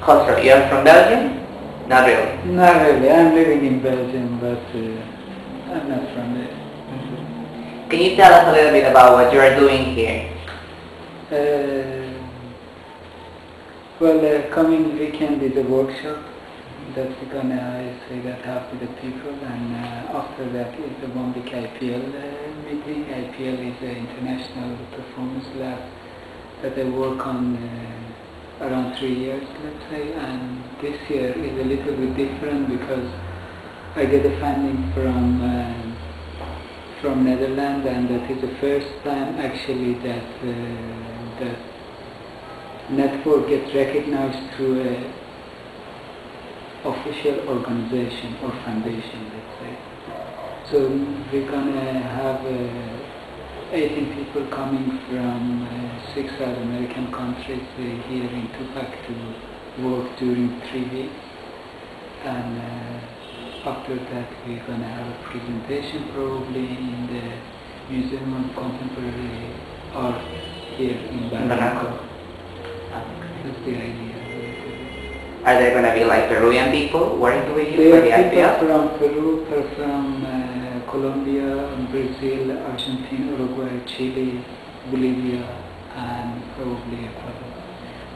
Khosro, you're from Belgium? Not really. Not really. I'm living in Belgium, but I'm not from there. Can you tell us a little bit about what you are doing here? Well, coming weekend is a workshop that we're gonna have with the people, and after that is the 1 week IPL meeting. IPL is the International Peformers Lab that I work on around 3 years, let's say, and this year is a little bit different because I get the funding from Netherlands, and that is the first time actually that that network gets recognized through a official organization or foundation, let's say. So we're gonna have 18 people coming from 6 South American countries here in Tupac to work during 3 weeks, and after that we're gonna have a presentation probably in the Museum of Contemporary Art here in Bangkok. That's the idea. Are there going to be like Peruvian people working with you There for the are people IPL? from Peru, from Colombia, Brazil, Argentina, Uruguay, Chile, Bolivia, and probably Ecuador.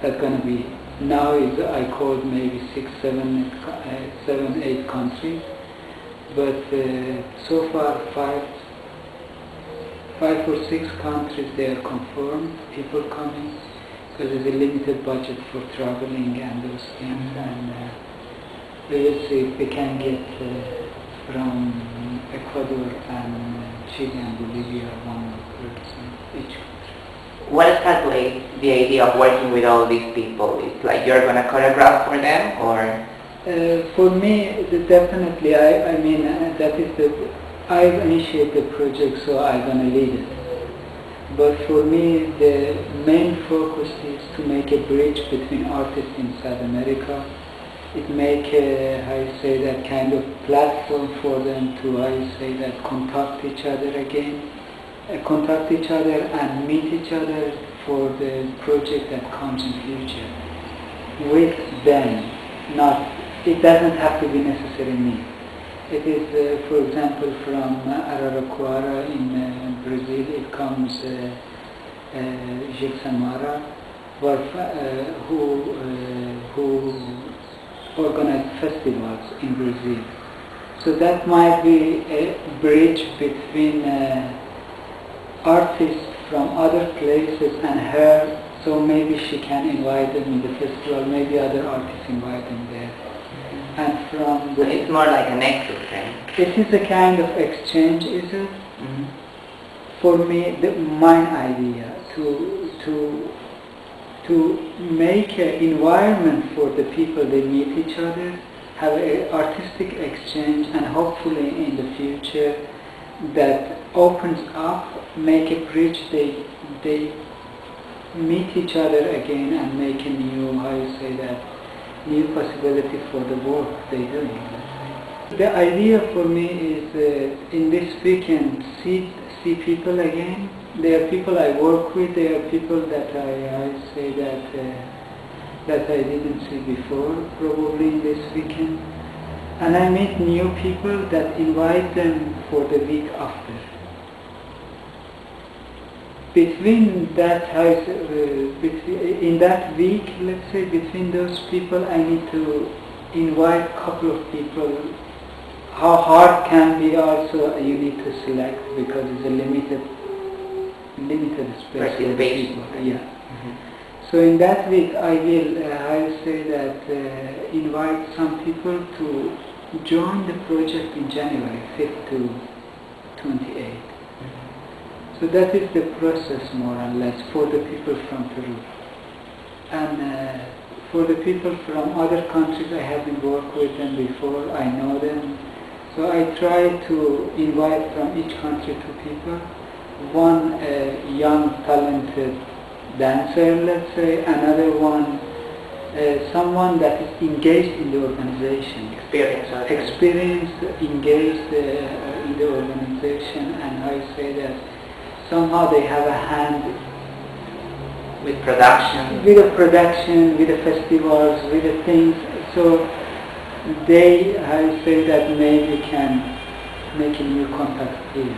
That's going to be, now is I called maybe 6, 7, 8 countries, but so far 5 or 6 countries they are confirmed, people coming, because there's a limited budget for traveling and those things, and we will see if we can get from Ecuador and Chile and Bolivia 1 person each country. What is the idea of working with all these people? It's like you're going to choreograph for them, or? For me, definitely, I mean, that is I initiate the project, so I'm going to lead it. But for me, the main focus is to make a bridge between artists in South America. It make that kind of platform for them to, contact each other again, contact each other and meet each other for the project that comes in future. With them, it doesn't have to be necessarily me. It is, for example, from Araraquara in Brazil, it comes Gilsamara, who organize festivals in Brazil. So that might be a bridge between artists from other places and her, so maybe she can invite them in the festival, maybe other artists invite them there. And from the, it's more like a nexus, right? It is a kind of exchange, is it? Mm-hmm. For me, my idea to make an environment for the people they meet each other, have an artistic exchange, and hopefully in the future that opens up, make a bridge, they meet each other again and make a new, new possibility for the work they're doing. The idea for me is in this weekend see people again. There are people I work with, there are people that that I didn't see before, probably in this weekend. And I meet new people that invite them for the week after. Between that, in that week, let's say, between those people, I need to invite a couple of people. How hard can be also, you need to select because it's a limited space for people. Yeah. Mm-hmm. So in that week, I will, invite some people to join the project in January 5th to 28th. So that is the process, more or less, for the people from Peru. And for the people from other countries, I haven't worked with them before, I know them. So I try to invite from each country 2 people. One young, talented dancer, let's say, another one, someone that is engaged in the organization. Experienced, engaged in the organization, and I say that somehow they have a hand With production? With the production, with the festivals, with the things. So they, I say that maybe can make a new contact here.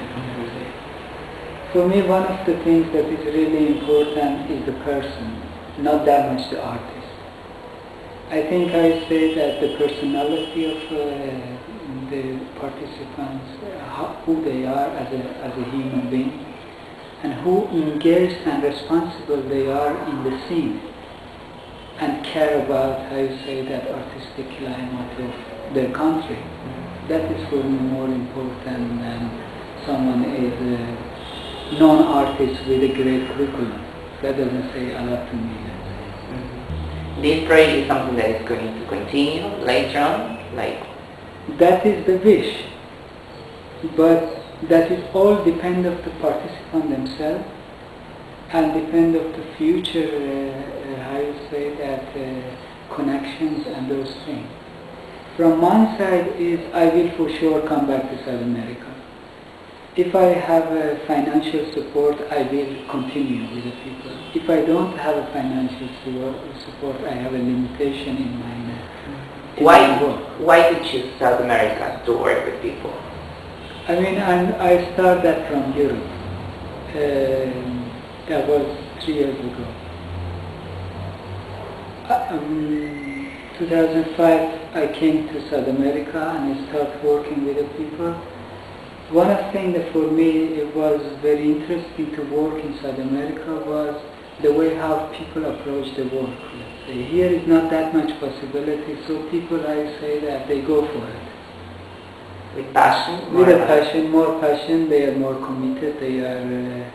For me, one of the things that is really important is the person, not that much the artist. I think I say that the personality of the participants, who they are as a human being, and who engaged and responsible they are in the scene, and care about, how you say, that artistic climate of their country. That is for me more important than someone is a non-artist with a great curriculum. That doesn't say a lot to me. This project is something that is going to continue later on? That is the wish, but that is all depend of the participant themselves and depend of the future, how you say that, connections and those things. From one side is I will for sure come back to South America. If I have financial support, I will continue with the people. If I don't have a financial support, I have a limitation in my work. Why did you choose South America to work with people? I mean, I started that from Europe. That was 3 years ago. 2005, I came to South America and I started working with the people. One of the things that for me it was very interesting to work in South America was the way how people approach the work. Let's say here is not that much possibility, so people, I say that they go for it. With passion? With a passion, more passion, they are more committed, they are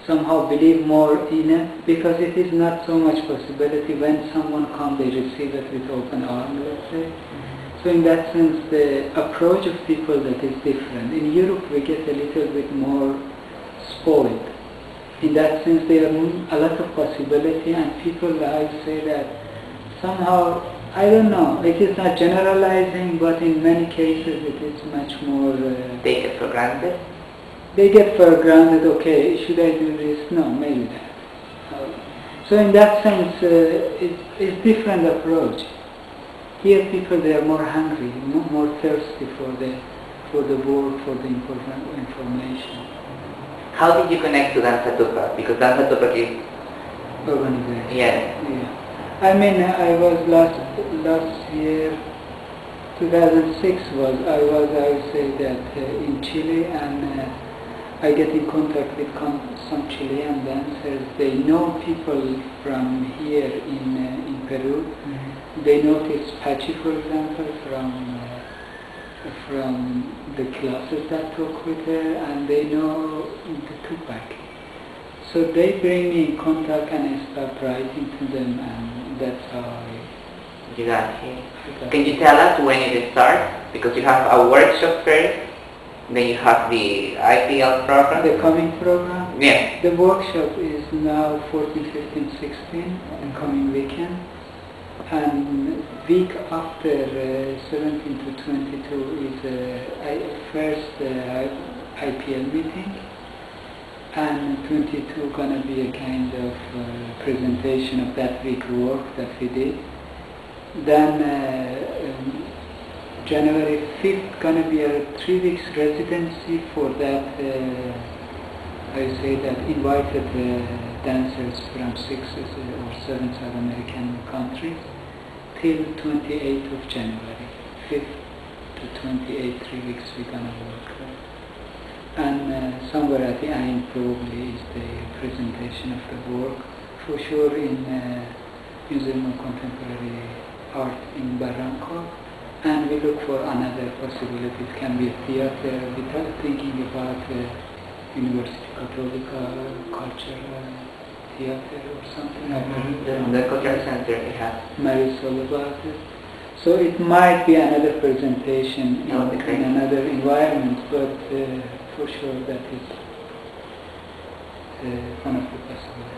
somehow believe more in it, because it is not so much possibility. When someone comes, they receive it with open arms, let's say. So in that sense, the approach of people that is different. In Europe, we get a little bit more spoiled. In that sense, there are a lot of possibility, and people, I say that somehow, I don't know, it is not generalizing, but in many cases it is much more... Take it for granted? They get for granted, okay, should I do this? No, maybe that. So in that sense, it's different approach. Here people, they are more hungry, more thirsty for the work, for the important information. How did you connect to Danza Tupac? Because Danza Tupac is... Organization. Yeah. I mean, I was last year, 2006 I would say that in Chile, and I get in contact with some Chilean dancers. They know people from here in Peru. Mm-hmm. They notice Pachi, for example, from the classes that took with her, and they know the Tupac. So they bring me in contact, and I start writing to them, and that's how you got here. Can you tell us when it starts? Because you have a workshop first, then you have the IPL program. The coming program? Yeah. The workshop is now 14, 15, 16, and coming weekend. And week after 17 to 22 is first IPL meeting. And 22 gonna be a kind of presentation of that week work that we did. Then January 5th gonna be a 3 weeks residency for that. I say that invited dancers from 6 or 7 South American countries till 28th of January. 5th to 28th, 3 weeks we're gonna work. And somewhere at the end probably is the presentation of the work, for sure in Museum of Contemporary Art in Barranco. And we look for another possibility. It can be a theater. We're thinking about University Católica Cultural Theater or something like that. The Cultural Center we have. Marisol about it. So it might be another presentation in another environment, but for sure that is one of the possibilities.